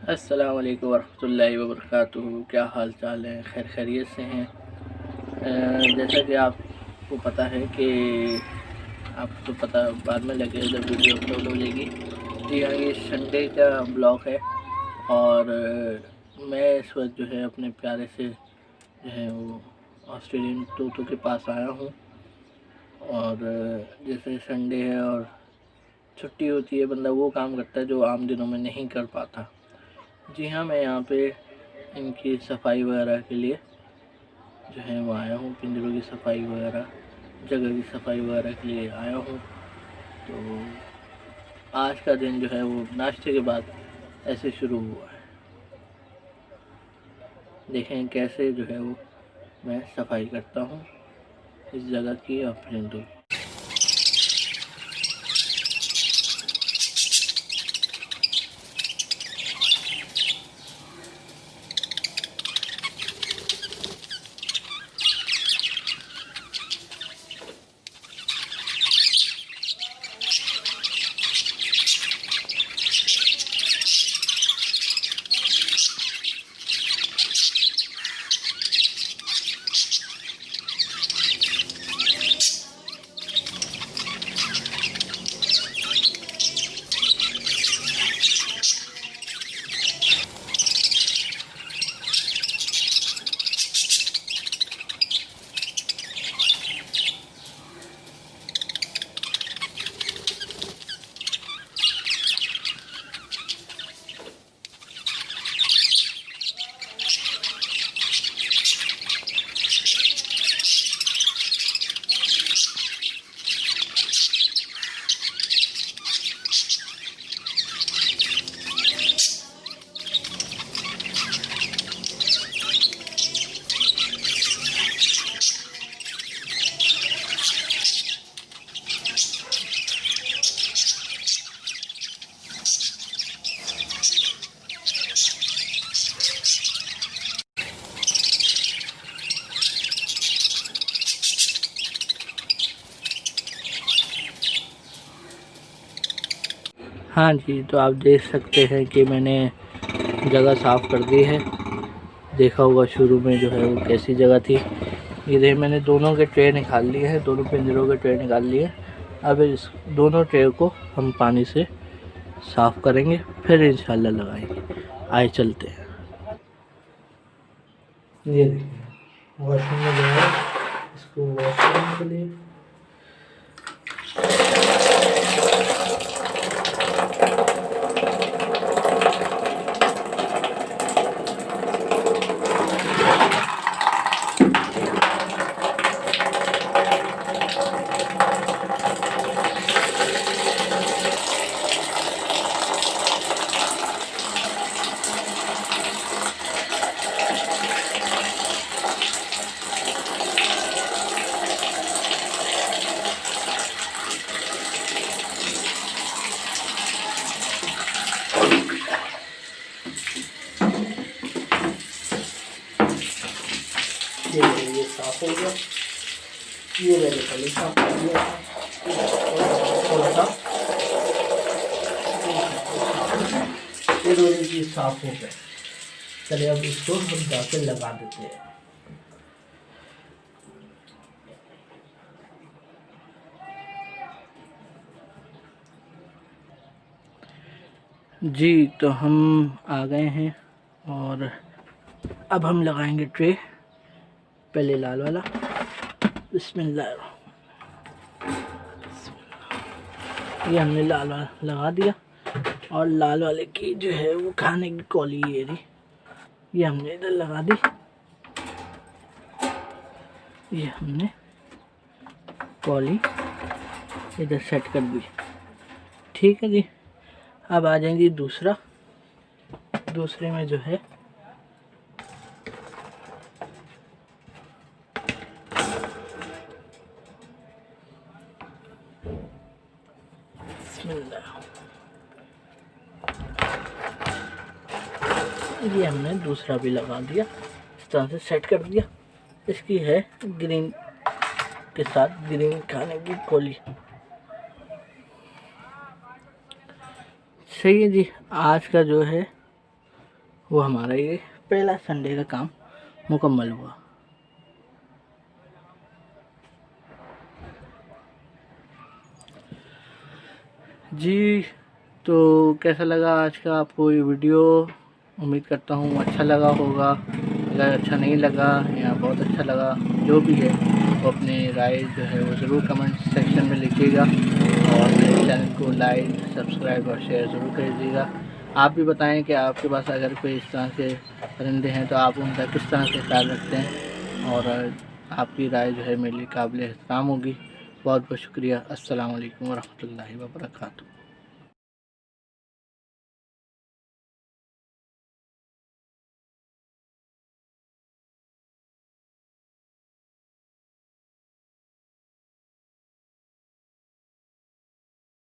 अस्सलाम वालेकुम वरहमतुल्लाहि वबरकातुहू। क्या हाल चाल है? खैर खैरियत से हैं? जैसा कि आपको पता है कि आपको पता बाद में लगे जब वीडियो अपलोड हो जाएगी। जी हाँ, ये संडे का ब्लॉग है और मैं इस वक्त जो है अपने प्यारे से जो है वो ऑस्ट्रेलियन तोतों के पास आया हूँ। और जैसे संडे है और छुट्टी होती है, बंदा वो काम करता है जो आम दिनों में नहीं कर पाता। जी हाँ, मैं यहाँ पे इनकी सफाई वगैरह के लिए जो है वो आया हूँ। पिंजरों की सफाई वगैरह, जगह की सफाई वगैरह के लिए आया हूँ। तो आज का दिन जो है वो नाश्ते के बाद ऐसे शुरू हुआ है। देखें कैसे जो है वो मैं सफाई करता हूँ इस जगह की और परिंदों की। हाँ जी, तो आप देख सकते हैं कि मैंने जगह साफ़ कर दी है। देखा होगा शुरू में जो है वो कैसी जगह थी। ये देखिए, मैंने दोनों के ट्रे निकाल लिए हैं, दोनों पिंजरों के ट्रे निकाल लिए। अब इस दोनों ट्रे को हम पानी से साफ़ करेंगे, फिर इंशाल्लाह लगाएंगे। आए चलते हैं। ये देखिए वॉशरूम में जो है इसको वॉश करने के लिए ये साफ हो गया। ये मैंने पहले साफ कर दिया थोड़ा सा, ये दोनों चीज़ साफ हो गए। चलिए अब इसको हम जाके लगा देते हैं। जी, तो हम आ गए हैं और अब हम लगाएंगे ट्रे। पहले लाल वाला, बिस्मिल्लाह। ये हमने लाल वाला लगा दिया और लाल वाले की जो है वो खाने की कौली ये रही, ये हमने इधर लगा दी। ये हमने कौली इधर सेट कर दी। ठीक है जी, अब आ जाएंगी दूसरे में जो है ये हमने दूसरा भी लगा दिया, इस तरह से सेट कर दिया। इसकी है ग्रीन के साथ ग्रीन खाने की कौली। सही है जी, आज का जो है वो हमारा ये पहला संडे का काम मुकम्मल हुआ। जी, तो कैसा लगा आज का आपको ये वीडियो? उम्मीद करता हूँ अच्छा लगा होगा। अगर अच्छा नहीं लगा या बहुत अच्छा लगा, जो भी है, तो अपनी राय जो है वो ज़रूर कमेंट सेक्शन में लिखिएगा और मेरे चैनल को लाइक, सब्सक्राइब और शेयर ज़रूर कर दीजिएगा। आप भी बताएं कि आपके पास अगर कोई इस तरह के परिंदे हैं तो आप उनका किस तरह से ख्याल रखते हैं, और आपकी राय जो है मेरे लिए काबिल एहतराम होगी। बहुत बहुत शुक्रिया। अस्सलाम वालेकुम वरहमतुल्लाहि वबरकातुहू।